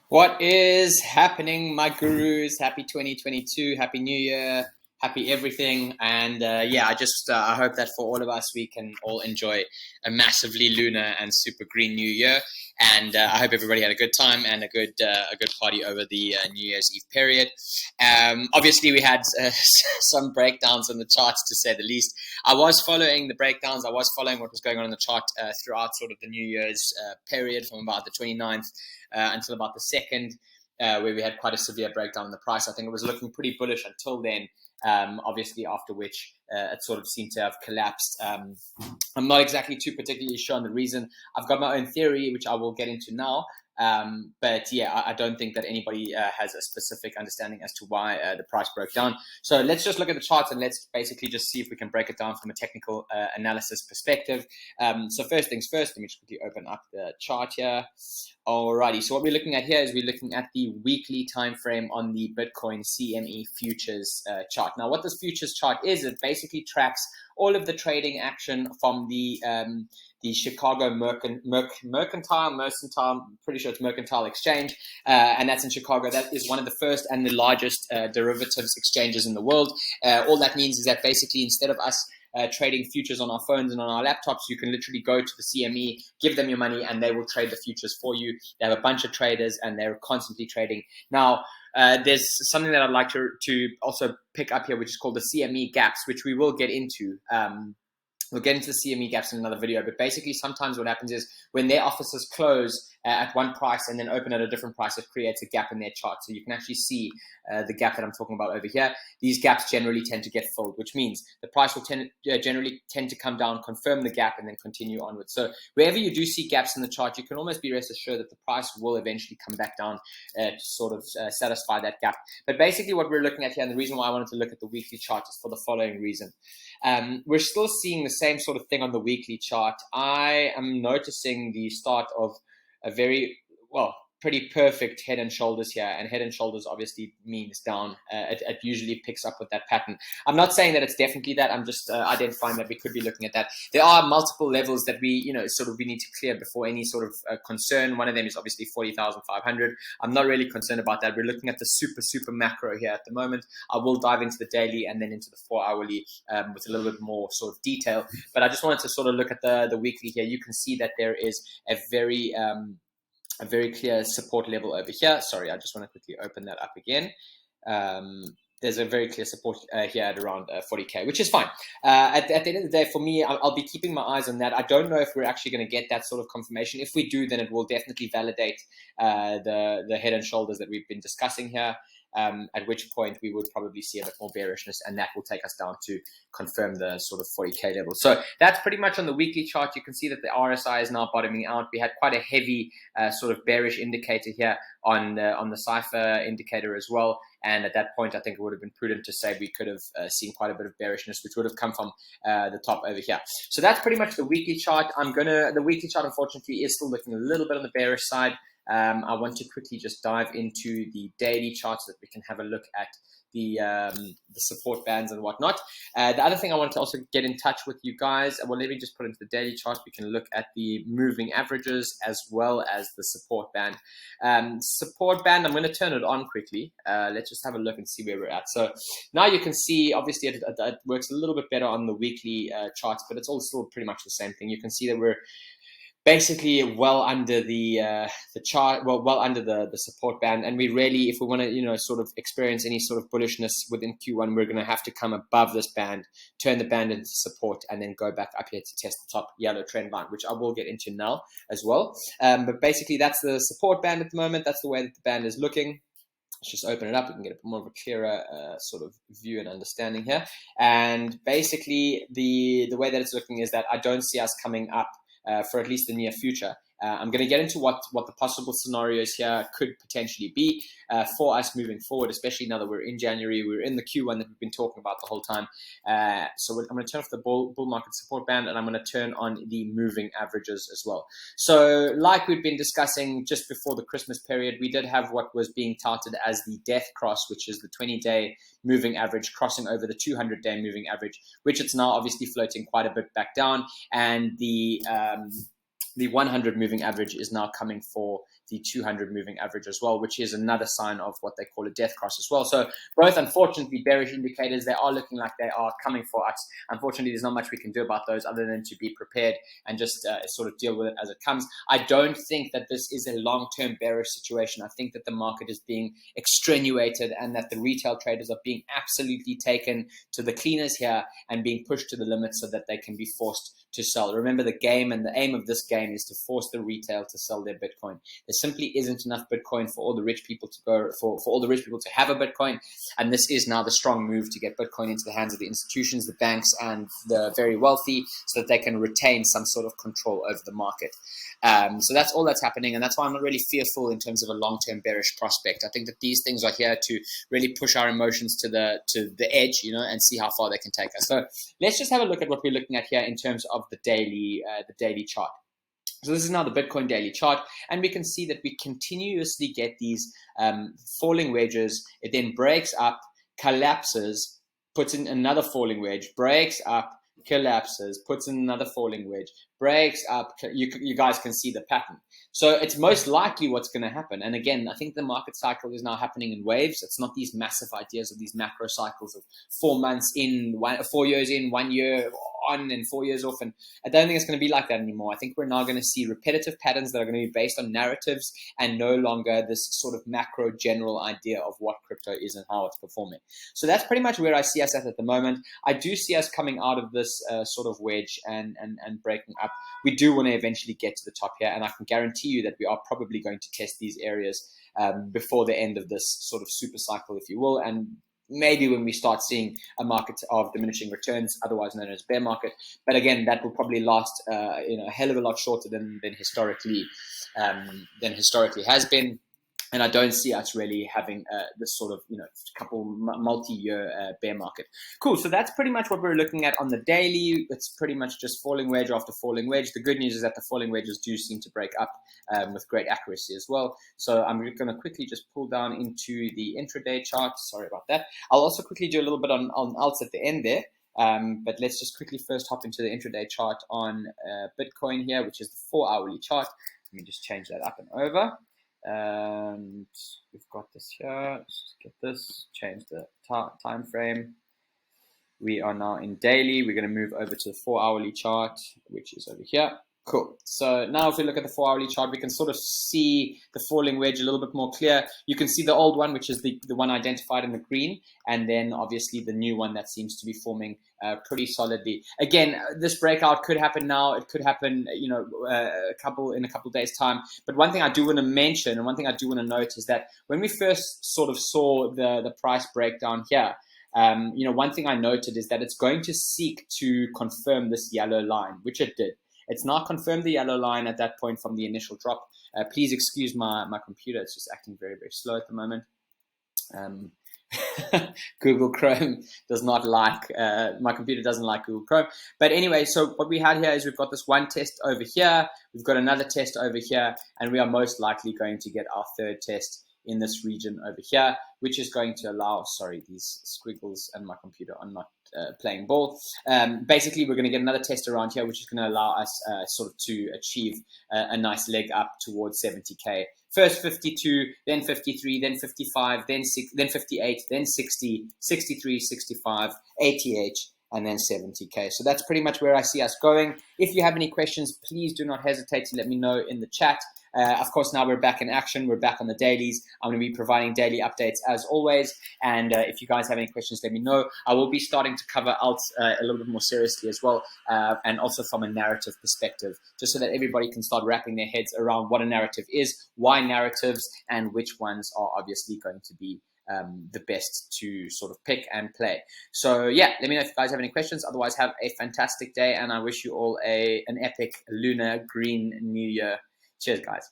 What is happening, my gurus? Happy 2022, happy new year, happy everything. And I hope that for all of us, we can all enjoy a massively lunar and super green new year. And I hope everybody had a good time and a good party over the New Year's Eve period. Obviously, we had some breakdowns on the charts, to say the least. I was following the breakdowns. I was following what was going on in the chart throughout sort of the New Year's period from about the 29th until about the second, where we had quite a severe breakdown in the price. I think it was looking pretty bullish until then. Obviously, after which it sort of seemed to have collapsed. I'm not exactly too particularly sure on the reason. I've got my own theory, which I will get into now. But yeah, I don't think that anybody has a specific understanding as to why the price broke down. So let's just look at the charts and let's basically just see if we can break it down from a technical analysis perspective. So first things first, let me just quickly open up the chart here. Alrighty, so what we're looking at here is we're looking at the weekly time frame on the Bitcoin CME futures chart. Now, what this futures chart is, it basically tracks all of the trading action from the Chicago Mercantile, I'm pretty sure it's Mercantile Exchange, and that's in Chicago. That is one of the first and the largest derivatives exchanges in the world. All that means is that basically instead of us trading futures on our phones and on our laptops, you can literally go to the CME, give them your money, and they will trade the futures for you. They have a bunch of traders, and they're constantly trading. Now, there's something that I'd like to also pick up here, which is called the CME gaps, which we will get into. We'll get into the CME gaps in another video, but basically sometimes what happens is when their offices close at one price and then open at a different price, it creates a gap in their chart. So you can actually see the gap that I'm talking about over here. These gaps generally tend to get filled, which means the price will generally tend to come down, confirm the gap, and then continue onwards. So wherever you do see gaps in the chart, you can almost be rest assured that the price will eventually come back down to sort of satisfy that gap. But basically what we're looking at here, and the reason why I wanted to look at the weekly chart is for the following reason. We're still seeing the same sort of thing on the weekly chart. I am noticing the start of a very, pretty perfect head and shoulders here, and head and shoulders obviously means down. It usually picks up with that pattern. I'm not saying that it's definitely that. I'm just identifying that we could be looking at that. There are multiple levels that we need to clear before any sort of concern. One of them is obviously 40,500. I'm not really concerned about that. We're looking at the super macro here at the moment. I will dive into the daily and then into the 4-hourly with a little bit more sort of detail, but I just wanted to sort of look at the weekly here. You can see that there is a very clear support level over here. Sorry, I just want to quickly open that up again. There's a very clear support here at around 40K, which is fine. At the end of the day, for me, I'll be keeping my eyes on that. I don't know if we're actually going to get that sort of confirmation. If we do, then it will definitely validate the head and shoulders that we've been discussing here. At which point we would probably see a bit more bearishness, and that will take us down to confirm the sort of 40K level. So that's pretty much on the weekly chart. You can see that the RSI is now bottoming out. We had quite a heavy sort of bearish indicator here on the cipher indicator as well. And at that point, I think it would have been prudent to say we could have seen quite a bit of bearishness, which would have come from the top over here. So that's pretty much the weekly chart. The weekly chart, unfortunately, is still looking a little bit on the bearish side. I want to quickly just dive into the daily chart so that we can have a look at the support bands and whatnot. The other thing I wanted to also get in touch with you guys, well, let me just put into the daily chart. We can look at the moving averages as well as the support band. Support band, I'm going to turn it on quickly. Let's just have a look and see where we're at. So now you can see, obviously, it works a little bit better on the weekly charts, but it's all still pretty much the same thing. You can see that we're basically well under the chart, well under the support band, and we really, if we want to sort of experience any sort of bullishness within Q1, we're going to have to come above this band, turn the band into support, and then go back up here to test the top yellow trend line, which I will get into now as well. But basically that's the support band at the moment. That's the way that the band is looking. Let's just open it up. We can get a more of a clearer sort of view and understanding here. And basically the way that it's looking is that I don't see us coming up for at least the near future. I'm going to get into what the possible scenarios here could potentially be for us moving forward, especially now that we're in January. We're in the Q1 that we've been talking about the whole time. So I'm going to turn off the bull market support band, and I'm going to turn on the moving averages as well. So like we've been discussing just before the Christmas period, we did have what was being touted as the death cross, which is the 20-day moving average crossing over the 200-day moving average, which it's now obviously floating quite a bit back down. And the 100 moving average is now coming for the 200 moving average as well, which is another sign of what they call a death cross as well. So both, unfortunately, bearish indicators, they are looking like they are coming for us. Unfortunately, there's not much we can do about those other than to be prepared and just sort of deal with it as it comes. I don't think that this is a long-term bearish situation. I think that the market is being extenuated and that the retail traders are being absolutely taken to the cleaners here and being pushed to the limit so that they can be forced to sell. Remember, the game and the aim of this game is to force the retail to sell their Bitcoin. There simply isn't enough Bitcoin for all the rich people to go for all the rich people to have a Bitcoin, and this is now the strong move to get Bitcoin into the hands of the institutions, the banks, and the very wealthy, so that they can retain some sort of control over the market. So that's all that's happening, and that's why I'm not really fearful in terms of a long-term bearish prospect. I think that these things are here to really push our emotions to the edge, and see how far they can take us. So let's just have a look at what we're looking at here in terms of the daily chart. So this is now the Bitcoin daily chart, and we can see that we continuously get these falling wedges. It then breaks up, collapses, puts in another falling wedge, breaks up, collapses, puts in another falling wedge, breaks up. You guys can see the pattern. So it's most likely what's going to happen. And again, I think the market cycle is now happening in waves. It's not these massive ideas of these macro cycles of 4 months in, 4 years in, 1 year on, and 4 years off. And I don't think it's going to be like that anymore. I think we're now going to see repetitive patterns that are going to be based on narratives and no longer this sort of macro general idea of what crypto is and how it's performing. So that's pretty much where I see us at the moment. I do see us coming out of this sort of wedge and breaking up. We do want to eventually get to the top here, and I can guarantee you that we are probably going to test these areas before the end of this sort of super cycle, if you will, and maybe when we start seeing a market of diminishing returns, otherwise known as bear market. But again, that will probably last a hell of a lot shorter than historically has been. And I don't see us really having this sort of, couple multi-year bear market. Cool. So that's pretty much what we're looking at on the daily. It's pretty much just falling wedge after falling wedge. The good news is that the falling wedges do seem to break up with great accuracy as well. So I'm going to quickly just pull down into the intraday chart. Sorry about that. I'll also quickly do a little bit on alts at the end there. But let's just quickly first hop into the intraday chart on Bitcoin here, which is the 4-hourly chart. Let me just change that up and over. And we've got this here. Let's just get this, change the time frame. We are now in daily. We're going to move over to the 4-hourly chart, which is over here. Cool. So now if we look at the 4-hourly chart, we can sort of see the falling wedge a little bit more clear. You can see the old one, which is the one identified in the green, and then obviously the new one that seems to be forming pretty solidly. Again, this breakout could happen now. It could happen, in a couple of days' time. But one thing I do want to mention, and one thing I do want to note, is that when we first sort of saw the price breakdown here, one thing I noted is that it's going to seek to confirm this yellow line, which it did. It's not confirmed the yellow line at that point from the initial drop. Please excuse my computer. It's just acting very, very slow at the moment. Google Chrome does not like, my computer doesn't like Google Chrome. But anyway, so what we had here is we've got this one test over here. We've got another test over here. And we are most likely going to get our third test in this region over here, which is going to allow, sorry, these squiggles and my computer are not playing ball. Basically, we're going to get another test around here, which is going to allow us sort of to achieve a nice leg up towards 70K. First 52, then 53, then 55, then 58, then 60, 63, 65, 88, and then 70K. So that's pretty much where I see us going. If you have any questions, please do not hesitate to let me know in the chat. Of course, now we're back in action. We're back on the dailies. I'm going to be providing daily updates as always. And if you guys have any questions, let me know. I will be starting to cover alts a little bit more seriously as well, and also from a narrative perspective, just so that everybody can start wrapping their heads around what a narrative is, why narratives, and which ones are obviously going to be the best to sort of pick and play. So yeah, let me know if you guys have any questions. Otherwise, have a fantastic day, and I wish you all an epic lunar green new year. Cheers, guys.